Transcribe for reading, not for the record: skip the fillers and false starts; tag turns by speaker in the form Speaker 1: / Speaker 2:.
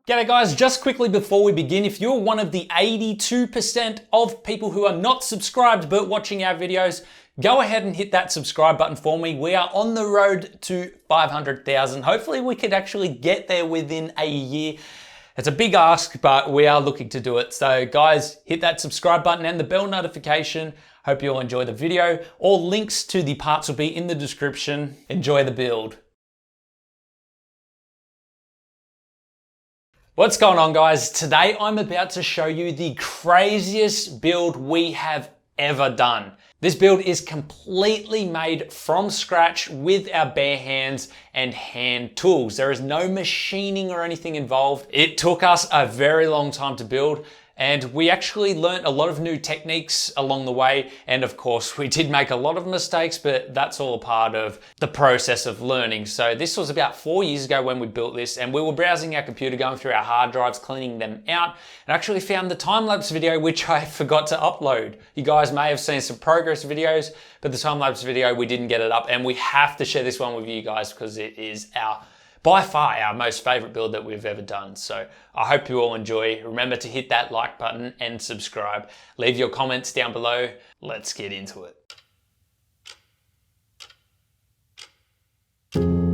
Speaker 1: G'day guys, just quickly before we begin, if you're one of the 82% of people who are not subscribed but watching our videos, go ahead and hit that subscribe button for me. We are on the road to 500,000. Hopefully we could actually get there within a year. It's a big ask, but we are looking to do it. So guys, hit that subscribe button and the bell notification. Hope you all enjoy the video. All links to the parts will be in the description. Enjoy the build. What's going on guys? Today I'm about to show you the craziest build we have ever done. This build is completely made from scratch with our bare hands and hand tools. There is no machining or anything involved. It took us a very long time to build, and we actually learnt a lot of new techniques along the way. And of course, we did make a lot of mistakes, but that's all a part of the process of learning. So this was about 4 years ago when we built this, and we were browsing our computer, going through our hard drives, cleaning them out, and actually found the time-lapse video, which I forgot to upload. You guys may have seen some progress videos, but the time-lapse video, we didn't get it up, and we have to share this one with you guys because it is by far our most favorite build that we've ever done. So I hope you all enjoy. Remember to hit that like button and subscribe. Leave your comments down below. Let's get into it.